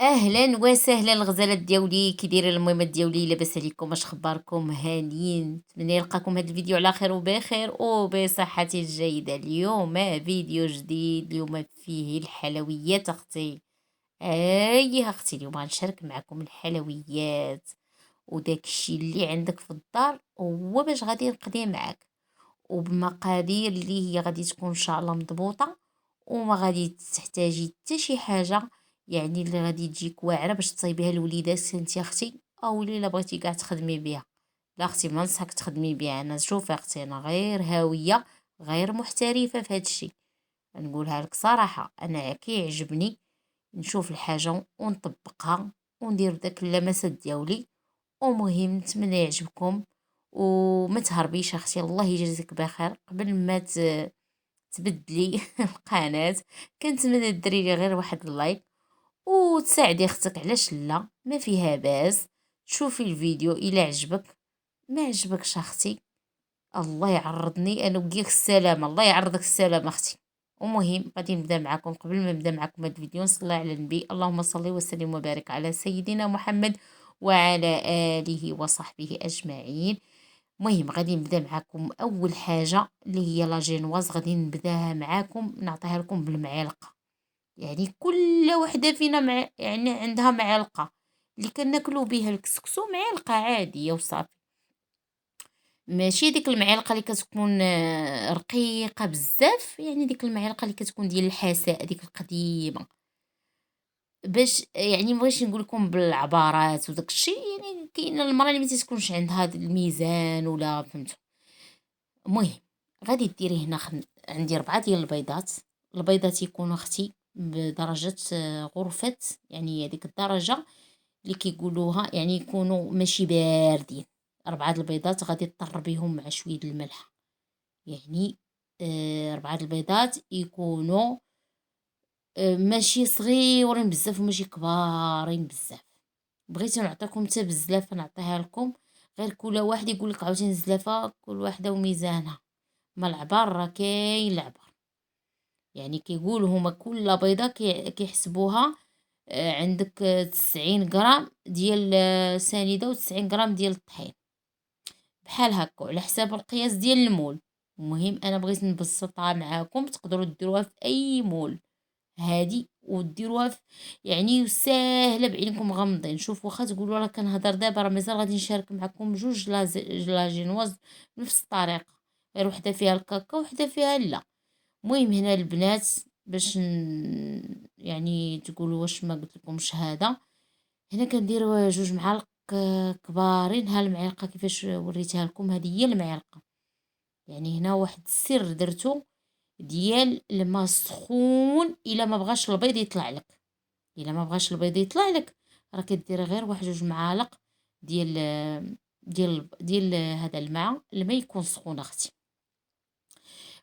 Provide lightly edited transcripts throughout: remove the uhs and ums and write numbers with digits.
اهلا وسهلا الغزالات ديالي، كي دايرين المهمات ديالي؟ لاباس عليكم؟ اش اخباركم؟ هانيين؟ نتمنى يلقاكم هذا الفيديو على خير وبخير وبصحه جيده. اليوم فيديو جديد، اليوم فيه الحلويات اختي. اختي اليوم غنشارك معكم الحلويات، وداك الشيء اللي عندك في الدار هو باش غادي نقضيه معاك، وبمقادير اللي هي غادي تكون ان شاء الله مضبوطه، وما غادي تحتاجي حتى شي حاجه يعني اللي غادي تجيك واعره باش تصايبيها لوليداتك انت اختي، او اللي بغيتي كاع تخدمي بها. لا اختي ما نصحك تخدمي بها. انا شوفي اختي، انا غير هاويه، غير محترفه في هذا الشيء. نقولها لك صراحه، انا كيعجبني نشوف الحاجه ونطبقها وندير داك اللمسات ديالي. ومهم نتمنى يعجبكم، وما تهربيش اختي. الله يجازيك بخير. قبل ما تبدلي القناة، كنتمنى ديري لي غير واحد اللايك وتساعدي اختك، علاش لا؟ ما فيها باس. شوفي الفيديو الى عجبك، ما عجبكش اختي الله يعرضني انا وياك السلامه، الله يعرضك السلامه اختي. ومهم غادي نبدا معكم. قبل ما نبدا معكم هذا الفيديو نصلي على النبي، اللهم صل وسلم وبارك على سيدنا محمد وعلى اله وصحبه اجمعين. مهم غادي نبدا معكم اول حاجه اللي هي لا جينواز. غادي نبداها معاكم، نعطيها لكم بالمعلقه. يعني كل وحده فينا يعني عندها معلقه اللي كناكلوا بها الكسكسو، معلقه عاديه وصافي. ماشي ديك المعلقه اللي كتكون رقيقه بزاف، يعني ديك المعلقه اللي كتكون ديال الحساء، ديك القديمه. باش يعني مبغيتش نقول لكم بالعبارات وداك الشيء، يعني كاينه المراه اللي ما تكونش عندها هذا الميزان ولا فهمتوا. المهم غادي ديري هنا عندي 4 ديال البيضات. البيضات يكونوا اختي بدرجه غرفه، يعني هذيك الدرجه اللي كيقولوها، يعني يكونوا ماشي باردين. 4 د البيضات غادي تطر بهم مع شويه د الملح. يعني 4 د البيضات يكونوا ماشي صغيورين بزاف وماشي كبارين بزاف. بغيت نعطيكم حتى بزلافه نعطيها لكم، غير كل واحد يقول لك عاوتاني الزلافه كل واحده وميزانها. ما العبار راه كاين العبار، يعني كيقولوا هما كل بيضه كيحسبوها. عندك 90 غرام ديال سنيده و90 غرام ديال الطحين، بحال هكا على حساب القياس ديال المول. المهم انا بغيت نبسطها معاكم، تقدروا ديروها في اي مول هادي وديروها يعني ساهله بعينكم غمضين. شوف واخا تقولوا راه كنهضر دابا، راه مازال غادي نشارك معكم جوج لا جينواز بنفس الطريقه، غير وحده فيها الكاكا وحده فيها لا. المهم هنا البنات باش يعني تقولوا واش ما قلت لكمش هذا، هنا كندير جوج معالق كبارين. ها المعلقه كيفاش وريتها لكم، هذه هي المعلقه. يعني هنا واحد السر درتو ديال الماء سخون. الا ما بغاش البيض يطلع لك، الا ما بغاش البيض يطلع لك، راه كدير غير واحد جوج معالق ديال هذا الماء يكون سخون اختي.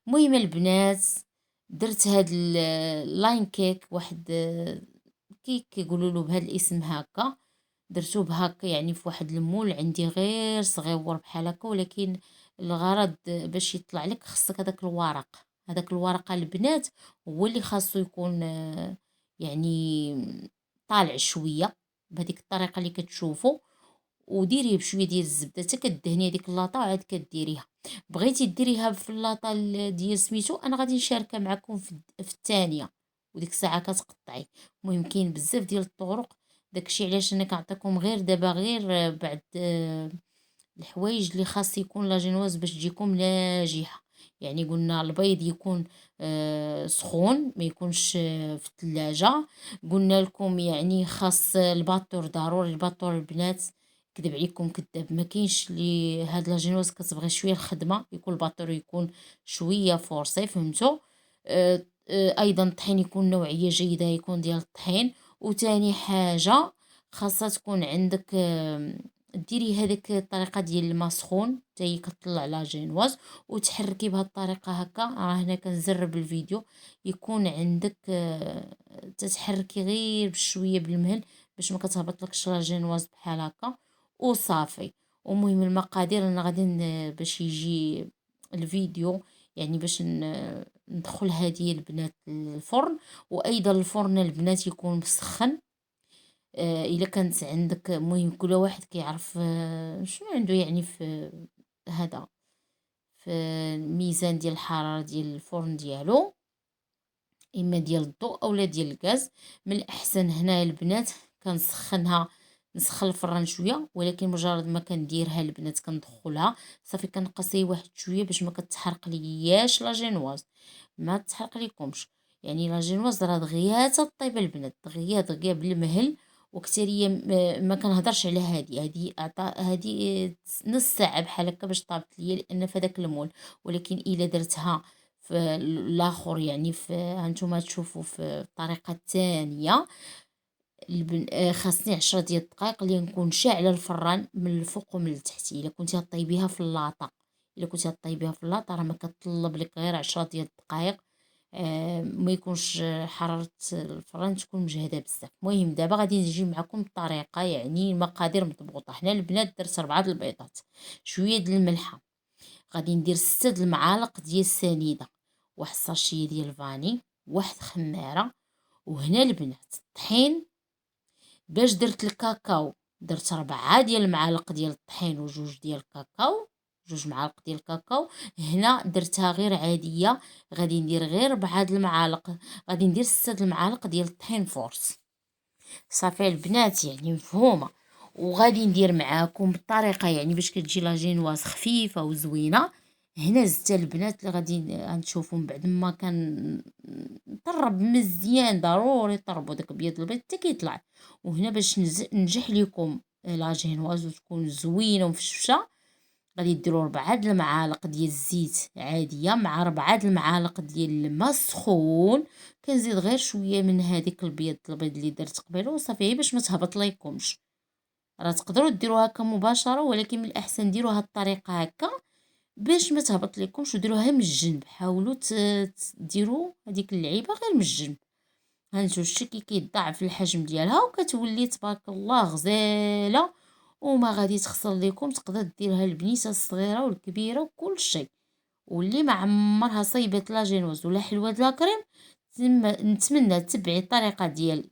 المهم البنات درت هاد اللاين كيك، واحد كيك كيقولوا له بهذا الاسم هكا. درتو بهكا يعني في واحد المول عندي غير صغيور بحال هكا، ولكن الغرض باش يطلع لك خصك هذاك الورق. هذاك الورقه البنات هو اللي خاصو يكون يعني طالع شويه بهذيك الطريقه اللي كتشوفوا. وديريه بشويه ديال الزبده حتى كدهني هذيك اللاطه وعاد كديريها. بغيتي ديريها في اللاطه ديال سميتو، انا غادي نشاركها معكم في الثانيه، وديك الساعه كتقطعي. المهم كاين بزاف ديال الطرق. داكشي علاش انا كنعطيكم غير دابا غير بعد الحوايج اللي خاص يكون لاجينواز باش تجيكم ناجحه. يعني قلنا البيض يكون سخون، ما يكونش في الثلاجه. قلنا لكم يعني خاص الباطور، ضروري الباطور البنات. كذب عليكم كذاب، ما كاينش لي هاد لاجينواز كتبغي شويه الخدمه، يكون الباطور يكون شويه فورسي فهمتوا. ايضا الطحين يكون نوعيه جيده، يكون ديال الطحين. وتاني حاجه خاصها تكون عندك ديري هذيك الطريقه ديال الماء سخون حتى هي كتطلع لا جينواز، وتحركي بهذه الطريقه هكا. راه هنا كنزرب الفيديو. يكون عندك تتحركي غير بشويه بالمهل باش ما كتهبطلكش لا جينواز بحال هكا وصافي. ومهم المقادير انا غادي باش يجي الفيديو، يعني باش ندخل هذه البنات الفرن. وايضا الفرن البنات يكون مسخن. الا كانت عندك، المهم كل واحد كيعرف شنو عنده يعني في هذا، في الميزان ديال الحرارة ديال الفرن ديالو، اما ديال الضوء اولا ديال الغاز. من الاحسن هنا البنات كنسخنها، نسخن الفران شويه، ولكن مجرد ما كنديرها البنات كندخلها صافي كنقص واحد شويه باش ما كتحرق لياش لا جينواز، ما تحرق ليكمش. يعني لا جينواز راه دغيا طيب البنات، دغيا بالمهل. وكثيريه ما كنهضرش على هذه هذه نص ساعه بحال هكا باش طابت ليا، لان فداك المول. ولكن الا درتها في الاخر، يعني في هانتوما تشوفوا في الطريقه الثانيه، خاصني 10 ديال الدقائق اللي نكون شاعله الفران من الفوق ومن التحت. الا كنتي طيبيها في اللاطه، الا كنتي طيبيها في اللاطه راه ما كتطلب لك غير 10 ديال الدقائق. ما يكونش حراره الفران تكون مجهده بزاف. المهم دابا غادي نجي معكم الطريقه، يعني المقادير مضبوطه. حنا البنات درت 4 البيضات، شويه د الملحه، غادي ندير 6 د المعالق ديال السنيده، واحد الساشيه ديال الفاني، واحد خماره. وهنا البنات الطحين، باش درت الكاكاو درت 4 ديال المعالق ديال الطحين وجوج ديال الكاكاو، جوج معالق ديال الكاكاو. هنا درتها غير عاديه، غادي ندير غير 4 د المعالق، غادي ندير 6 د المعالق ديال الطحين فورس. صافي البنات يعني مفهومه. وغادي ندير معاكم بالطريقه يعني باش كتجي لا جينواز خفيفه وزوينه. هنا زدت البنات اللي غادي غنشوفوا من بعد ما كان نطرب مزيان، ضروري طربوا داك بيض البيض حتى كيطلع. وهنا باش ننجح لكم لا جينواز وتكون زوينه ومفشفشه، غادي ديروا 4 د المعالق ديال الزيت عاديه مع 4 د المعالق ديال الماء سخون. كنزيد غير شويه من هذيك البيض اللي درت قبيله وصافي، باش ما تهبط ليكمش. راه تقدروا ديروها هكا مباشره، ولكن من الاحسن ديروها هاد الطريقه هكا باش ما تهبط ليكمش. وديروها من الجنب، حاولوا ديروا هذيك اللعيبه غير من الجنب. هانتو شتي كي كيضاعف الحجم ديالها وكتولي تبارك الله غزاله، وما غادي تخسر ليكم. تقدر ديرها البنيته الصغيره والكبيره وكل شيء. واللي ما عمرها صيبت لا جينوز ولا حلوه لا كريم، نتمنى تبعي الطريقه ديال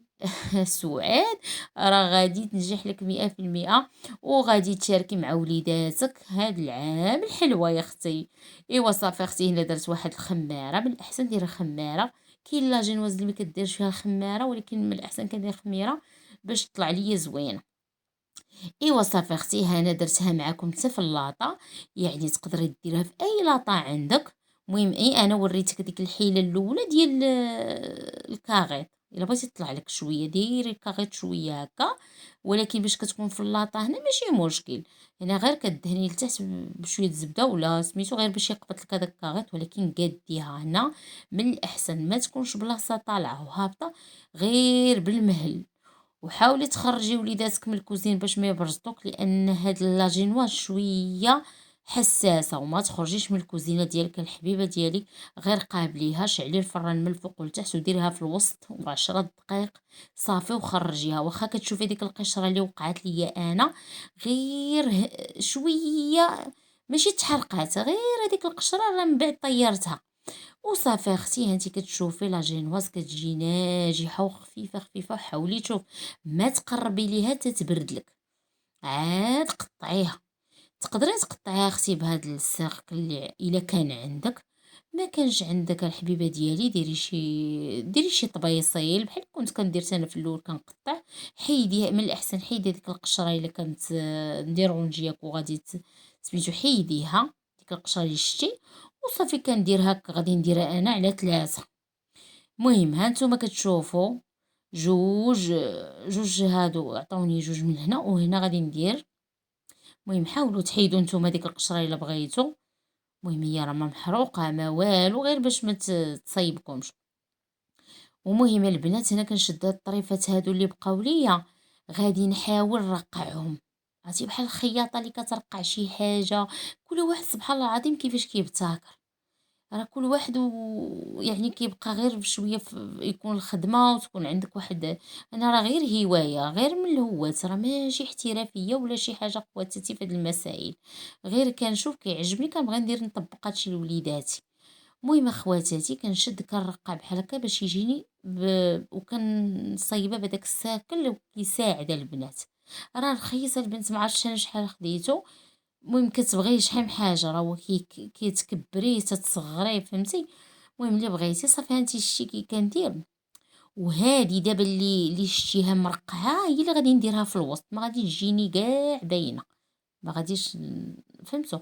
سعاد، راه غادي تنجح لك 100%. وغادي تشاركي مع وليداتك هاد العام الحلوه يا اختي. ايوا صافي اختي، هنا درت واحد الخماره، من الاحسن ديري خماره. كاين لا جينواز اللي ما كديرش فيها خماره، ولكن من الاحسن كندير خميره باش تطلع ليا زوينه. ايوا صافي اختي، هنا درتها معكم حتى في اللاطه، يعني تقدري ديرها في اي لاطه عندك. المهم انا وريتك ديك الحيله الاولى ديال الكاغيط. الا بغيتي تطلع لك شويه ديري الكاغيط شويه هكا، ولكن باش كتكون في اللاطه هنا ماشي مشكل. هنا غير كدهني لتحت بشويه الزبده ولا سميتو، غير باش يقبط لك هذاك الكاغيط. ولكن قاديها هنا من الاحسن ما تكونش بلاصه طالعه وهابطه، غير بالمهل. وحاولي تخرجي وليداتك من الكوزين باش ما يبرزطوك، لان هاد لاجينوا شويه حساسه. وما تخرجيش من الكوزينه ديالك الحبيبه ديالي، غير قابليها، شعلي الفران من الفوق والتحت وديريها في الوسط و10 دقائق صافي وخرجيها. واخا كتشوفي ديك القشره اللي وقعت ليا انا، غير شويه ماشي تحرقات، غير هذيك القشره راه من بعد طيرتها. وصافي اختي، هانتي كتشوفي لا جينواز كتجي ناجحه وخفيفه خفيفه. وحاولي تشوف ما تقربي ليها تتبرد لك، عاد قطعيها. تقدري تقطعيها اختي بهاد السيركل اللي الا كان عندك. ما كانش عندك الحبيبه ديالي، ديري شي طبيصيل بحال كنت كندير انا في الاول كنقطع. حيدي من الاحسن، حيدي ديك القشره الا كانت ندير رونجياك وغادي سميتو حيديها ديك القشره اللي شتي. وصافي كندير هكا، غادي نديرها انا على 3. المهم هانتوما كتشوفوا جوج جوج هادو عطوني جوج من هنا وهنا غادي ندير. المهم حاولوا تحيدوا نتوما ديك القشره الا بغيتو. المهم هي راه ما محروقه ما والو، غير باش ما تصيبكمش. ومهم البنات هنا كنشد هاد الطريفات هادو اللي بقاو ليا، غادي نحاول نرقعهم. عرفتي بحال الخياطه اللي كترقع شي حاجه، كل واحد سبحان الله العظيم كيفاش كيبتكر. راه كل واحد يعني كيبقى غير بشويه يكون الخدمه وتكون عندك واحد. انا راه غير هوايه، غير من الهوات، راه ماشي احترافيه ولا شي حاجه قوتتي في هاد المسائل. غير كنشوف كيعجبني كنبغي ندير نطبق هادشي لوليداتي. المهم اخواتاتي كنشد كنرقع بحال هكا باش يجيني وكنصايبه بهداك الساكل وكيساعد البنات. راه رخيصه البنت، ما عرفتش انا شحال خديتو. المهم كتبغي شحال من حاجه، راه هو كيتكبريه تتصغريه فهمتي. المهم اللي بغيتي صافي هانتي شتي كي كندير. وهادي دابا اللي شتيها مرقعه هي اللي غادي نديرها في الوسط، ما غادي تجيني كاع باينه، ما غاديش فهمتوا.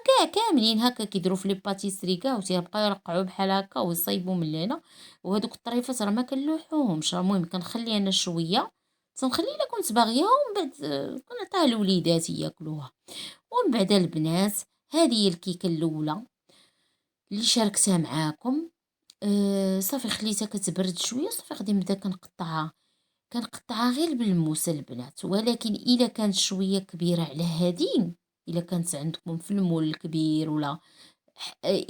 كاع كاملين هكا كيديروا في لي باتيسري كاع وتيبقاو يرقعوا بحال هكا ويصايبوا من هنا. وهادوك الطريفات راه ما كنلوحوهمش، راه المهم كنخلي انا شويه، تنخلي الا كنت باغيها ومن بعد كنعطيها لوليداتي ياكلوها. ومن بعد البنات، هذه هي الكيكه الاولى اللي شاركتها معاكم. صافي خليتها كتبرد شويه، صافي غادي نبدا كنقطعها. كنقطعها غير بالموس البنات، ولكن الا كانت شويه كبيره على هادين، الا كانت عندكم في المول الكبير ولا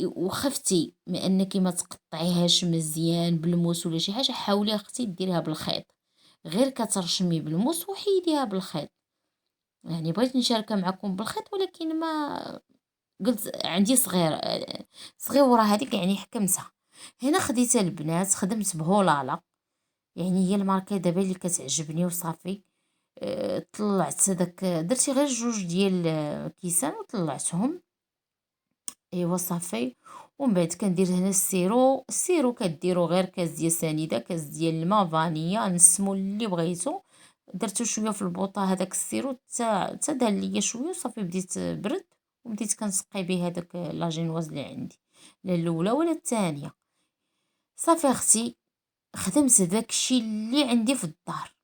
وخفتي من انك ما تقطعيهاش مزيان بالموس ولا شي حاجه، حاولي اختي ديريها بالخيط. غير كترشمي بالموس وحيديها بالخيط. يعني بغيت نشاركها معكم بالخيط، ولكن ما قلت عندي صغير صغيره هذيك يعني حكمتها. هنا خديت البنات، خدمت بهولالا، يعني هي الماركه دابا اللي كتعجبني وصافي. طلعت هذاك درتي غير جوج ديال كيسان وطلعتهم. ايوا صافي. ومن بعد كندير هنا السيرو كديروا غير كاس ديال سنيده، كاس ديال الماء فانيلا، نسمو اللي بغيتو. درتو شويه في البوطه هذاك السيرو حتى دار ليا شويه وصافي بديت برد. وبديت كنسقي به هذاك لاجينواز اللي عندي، لا الاولى ولا الثانيه. صافي اختي، خدمت داكشي اللي عندي في الدار،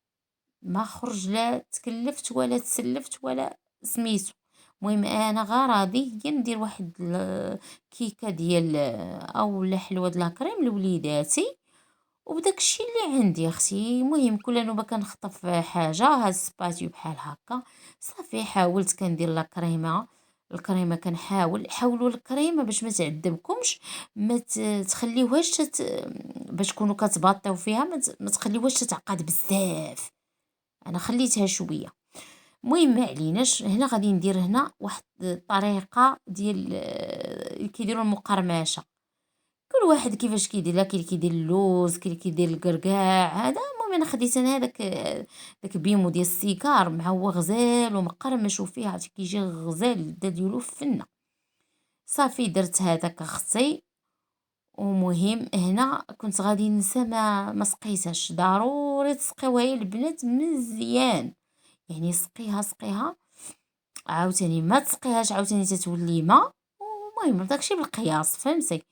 ما خرج لا تكلفت ولا تسلفت ولا سميتو. المهم انا غراضي هي ندير واحد الكيكه ديال او حلوه د لاكريم لوليداتي، وبداك الشيء اللي عندي اختي. المهم كل نوبه كنخطف حاجه، هاد السباتيو بحال هكا. صافي حاولت كندير لا الكريمه كنحاول حاولوا الكريمه باش ما تعذبكمش، ما تخليوهاش باش تكونوا كتباطيو فيها، ما تخليوهاش تتعقد بزاف. انا خليتها شويه. المهم ما عليناش، هنا غادي ندير هنا واحد الطريقه ديال كيديروا المقرمشه. كل واحد كيفاش كيدير، لا كاين اللي كيدير اللوز، كاين اللي كيدير الكركاع هذا. المهم انا خديت انا هذاك داك بيمو ديال السيكار مع هو غزال ومقرمش وفيه عرفتي كيجي غزال الدا ديالو فنه. صافي درت هذاك اختي. ومهم هنا كنت غادي ننسى ما سقيتهاش، ضروري تسقيوها يا البنات مزيان. يعني سقيها عاوتاني ما تسقيهاش عاوتاني تتولي ما. المهم داكشي بالقياس فهمتي.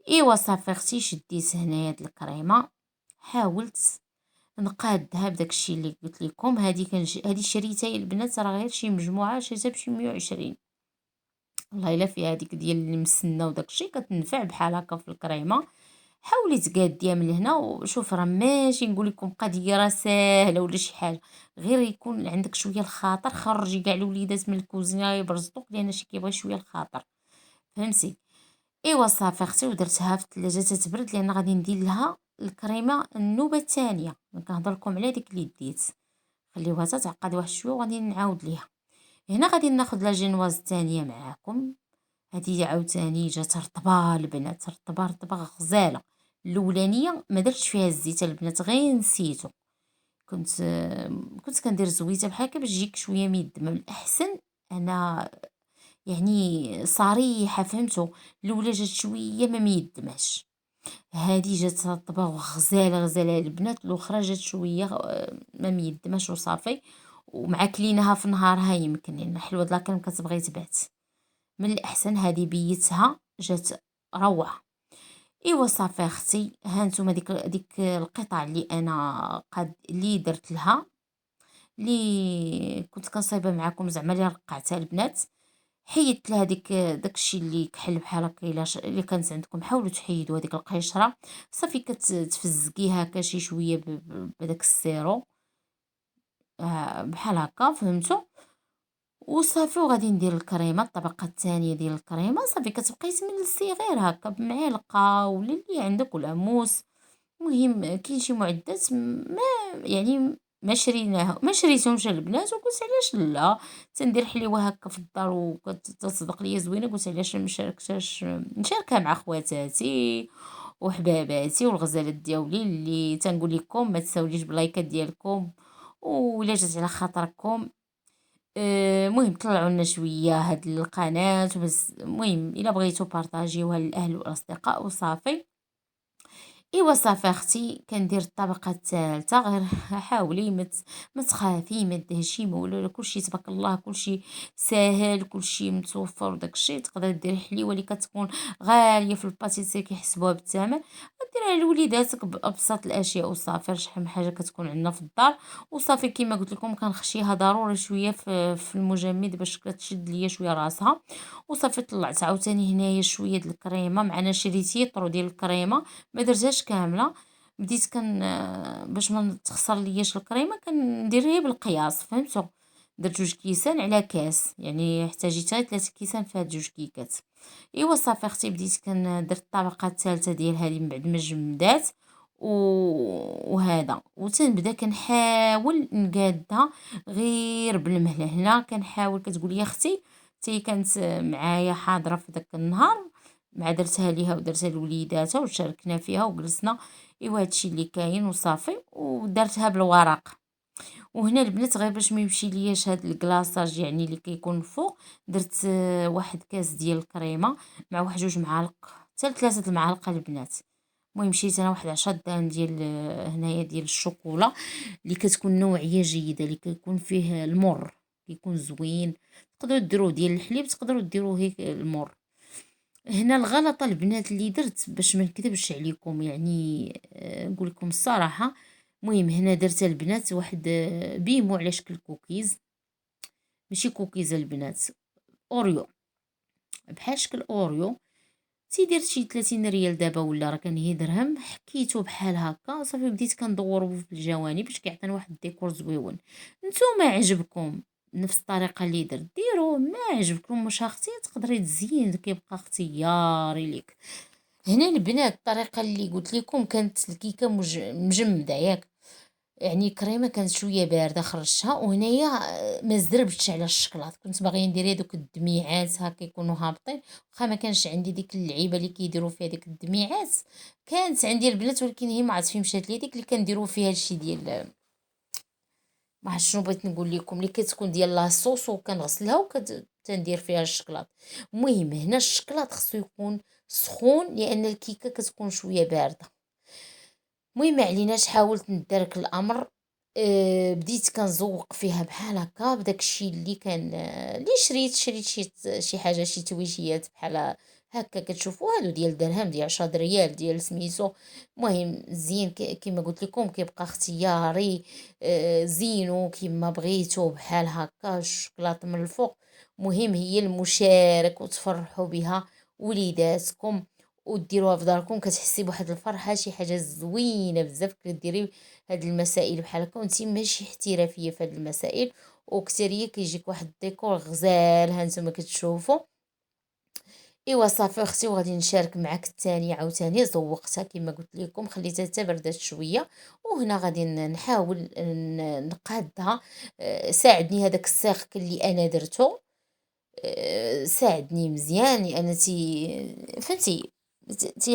ايوا صافي اختي، شديت هنايا هاد الكريمه، حاولت نقادها بداكشي اللي قلت لكم. هادي شريتها يا البنات، راه غير شي مجموعه شريتها بشي 120. والله الا فيها هذيك ديال المسنه وداكشي كتنفع بحال هكا في الكريمه. حاولي تقاديها من هنا وشوف، راه ماشي نقول لكم قضيه راه ساهله ولا شي حاجه، غير يكون عندك شويه الخاطر. خرجي كاع الوليدات من الكوزينه يبرزطوك، لان شي كيبغي شويه الخاطر فهمتي. ايوا صافي اختي، ودرتها في الثلاجه تتبرد، لان غادي ندير لها الكريمه النوبه الثانيه. كنهضر لكم على ديك اللي ديت، خليوها تعقد واحد شويه وغادي نعاود ليها. هنا غادي ناخذ لا جينواز الثانيه معاكم. هذه عاوتاني جات رطبه البنات، رطبه غزاله. الاولانيه ما درتش فيها الزيت البنات، غير نسيتو. كنت كنت كندير زويته بحال هكا باش تجيك شويه ميدمه. من الاحسن انا يعني صريحه فهمتوا، الاولى جات شويه ما ميدماش، هادي جات رطبه وغزاله البنات. الاخرى جات شويه ما ميدماش وصافي. ومع كليناها في نهارها يمكن، لان حلوه د لاكريم كتبغي تبات. من الاحسن هذه بيتها جات روعه. ايوا صافي اختي، ها نتوما ديك القطع اللي انا اللي درت لها، اللي كنت كنصايبه معكم زعما اللي رقعتها البنات. حيدت لها داكشي اللي كحل بحال هكا. الا كانت عندكم حاولوا تحيدوا هذيك القشره. صافي كتفزقيها هكا شي شويه بداك السيرو بحال هكا فهمتوا. وصافي وغادي ندير الكريمه، الطبقه الثانيه ديال الكريمه. صافي كتبقاي تملسي غير هكا بمعلقه ولا اللي عندك ولا موس. المهم كاين شي معدات ما يعني ما شريتهمش البنات، وقلت علاش لا، تندير حليوه هكا في الدار وكتصدق ليا زوينه، قلت علاش مشاركتهاش، نشاركها مع خواتاتي وحباباتي والغزالات دياولي اللي تنقول لكم ما تساوليش باللايكات ديالكم، ولا جات على خاطركم. المهم طلعوا لنا شويه هاد القناه بس، المهم الا بغيتو بارطاجيوها للاهل والاصدقاء وصافي. إيوا صافي أختي كندير الطبقة الثالثة، غير حاولي ما تخافي ما دهشي ما والو، كلشي تبارك الله كلشي ساهل كلشي متوفر وداك الشيء. تقدري ديري حليوة اللي كتكون غالية في الباتيسير كيحسبوها بالثمن، ديريها لوليداتك بأبسط الأشياء وصافي. شحال من حاجة كتكون عندنا في الدار وصافي. كيما قلت لكم كنخشيها ضروري شوية في المجمد باش كتشد ليا شوية راسها وصافي. طلعت عاوتاني هنايا شوية د الكريمة، معنا شريت لتر ديال الكريمة ما درتهاش كامله. بديت باش ما تخسر لياش الكريمه كندير غير بالقياس، فهمتوا؟ درت 2 كيسان على كاس، يعني احتاجيت غير 3 كيسان في هاد 2 كيكات. ايوا صافي اختي بديت درت الطبقه الثالثه ديال هذه من بعد ما جمدات وهذا، وتنبدا كنحاول نقادها غير بالمهله. هنا كنحاول كتقول لي اختي تي كانت معايا حاضره في داك النهار، مع درتها ليها ودرتها لوليداتها وشاركنا فيها وجلسنا. ايوا هادشي اللي كاين وصافي، ودرتها بالورق. وهنا البنات غير باش ما يمشي لياش هاد الكلاصاج يعني اللي كيكون الفوق، درت 1 كاس ديال الكريمه مع 1 2 معالق حتى 3 المعالق البنات. المهم شريت انا 10 دان ديال هنايا ديال الشوكولا اللي كتكون نوعيه جيده اللي كيكون فيه المر، كيكون زوين. تقدروا ديروه ديال الحليب، تقدروا ديروه هيك المر. هنا الغلطة البنات اللي درت باش ما نكذبش عليكم يعني، نقول لكم الصراحة. المهم هنا درت البنات واحد بيمو على شكل كوكيز، ماشي كوكيز البنات، اوريو، بحال شكل اوريو. درت شي 30 ريال دابا ولا راه كان هي درهم، حكيتو بحال هكا صافي. بديت كندورو في الجوانب باش كيعطينا واحد الديكور زويون. نتوما عجبكم نفس الطريقه اللي درت ديروا، ما عجبكم مش اختي تقدري تزين، كيبقى اختياري ليك. هنا البنات الطريقه اللي قلت لكم كانت الكيكه مجمده ياك، يعني كريمه كانت شويه بارده خرجتها. وهنايا ما زربتش على الشكلاط، كنت باغيه ندير هذوك الدميعات هكا يكونوا هابطين، واخا ما كانش عندي ديك اللعيبه اللي كيديروا فيها ديك الدميعات. كانت عندي البنات ولكن هي ما عرفت فين مشات لي، ديك اللي كنديروا فيها الشي ديال، ما عرفت شنو بغيت نقول لكم، اللي كتكون ديال لاصوص وكنغسلها تندير فيها الشكلاط. المهم هنا الشكلاط خصو يكون سخون لان الكيكه كتكون شويه بارده. المهم ما عليناش، حاولت ندارك الامر. بديت كنزوق فيها بحال هكا بداك الشيء اللي كان، اللي شريت شي حاجه شي تويشيات بحال هكا كتشوفوا هادو ديال درهم ديال 10 ريال ديال سميتو. المهم زين كيما قلت لكم كيبقى اختياري. زينو كيما بغيتو بحال هكا الشوكولاط من الفوق. مهم هي المشارك وتفرحوا بها وليداتكم وديروها في داركم، كتحسي بواحد الفرحه، شي حاجه زوينه بزاف كديري هاد المسائل بحال هكا وانتي ماشي احترافيه في هاد المسائل. وكثريه كيجيك واحد الديكور غزال ها نتوما كتشوفوا. ايوا صافي اختي، وغادي نشارك معاك الثانيه عاوتاني زوقتها كما قلت لكم، خليتها حتى بردات شويه. وهنا غادي نحاول نقادها. ساعدني هذاك الساق اللي انا درته، ساعدني مزيان لان فهمتي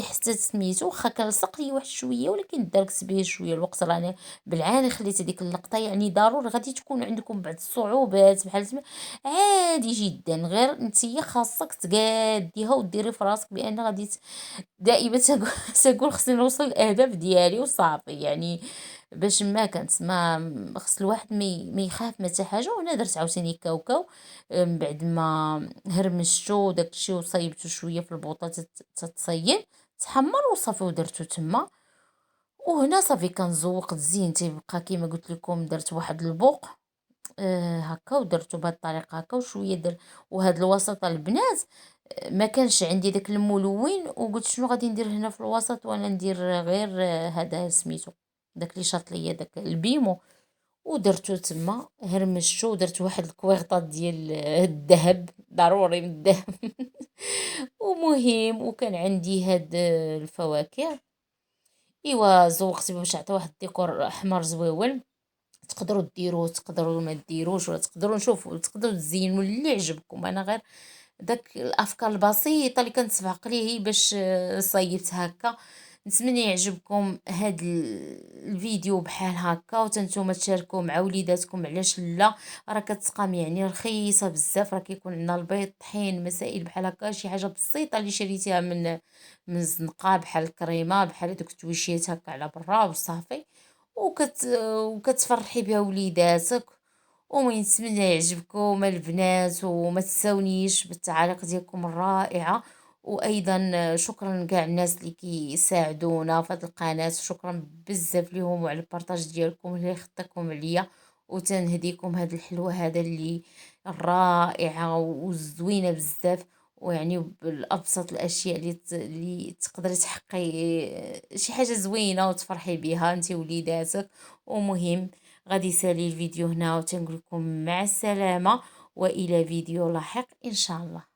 حتى سميتو واخا كان لصق لي واحد شويه ولكن دركت به شويه الوقت راني بالعاني خليت هذيك اللقطه. يعني ضروري غادي تكون عندكم بعض الصعوبات بحال عادي جدا، غير نتيا خاصك تقاديها وديري في راسك بان غادي دائما تقول خصني نوصل الاهداف ديالي وصافي. يعني باش ما كانت ما خص الواحد ما يخاف ما حتى حاجه. وانا درت عاوتاني كاوكاو من بعد ما هرمشتو داكشي وصايبتو شويه في البوطه تتصين تحمر وصافي ودرتو تما. وهنا صافي كنزوق الزين تيبقى كيما قلت لكم درت واحد البوق هكا ودرتو بهاد الطريقه هكا وشويه وهاد الوسط البنات ما كانش عندي داك الملون، وقلت شنو غادي ندير هنا في الوسط وانا ندير غير هذا سميتو داك اللي شاط ليا داك البيمو. ودرتو تما هرمشتو ودرت واحد الكويغطات ديال الذهب، ضروري من الذهب. ومهم وكان عندي هاد الفواكه. ايوا زوقت باش عطي واحد الديكور احمر زويون. تقدروا ديروه، تقدروا ما ديروش، ولا تقدروا نشوفوا، تقدروا تزينوا اللي عجبكم. انا غير داك الافكار البسيطه اللي كانت في عقلي هي باش صيبت هكا. نتمنى يعجبكم هاد الفيديو بحال هكا، وتنتوما تشاركوه مع وليداتكم، علاش لا؟ راه كتقام يعني رخيصه بزاف، راه كيكون عندنا البيض، طحين، مسائل بحال هكا، شي حاجه بسيطه اللي شريتيها من الزنقه، بحال الكريمه، بحال دوك التويشيات هكا على برا وصافي. وكتفرحي بها وليداتك. ومن نتمنى يعجبكم البنات، وما تساونيش بالتعاليق ديالكم الرائعة. وايضا شكرا لكاع الناس اللي كيساعدونا في هذه القناة، شكرا بزاف ليهم وعلى البارطاج ديالكم اللي خطاكم عليا. وتنهديكم هاد الحلوة هذا اللي الرائعة وزوينة بزاف، ويعني بالابسط الاشياء اللي تقدري تحقي شي حاجة زوينة وتفرحي بها انت وليداتك. ومهم غادي يسالي الفيديو هنا، وتنقول لكم مع السلامة، والى فيديو لاحق ان شاء الله.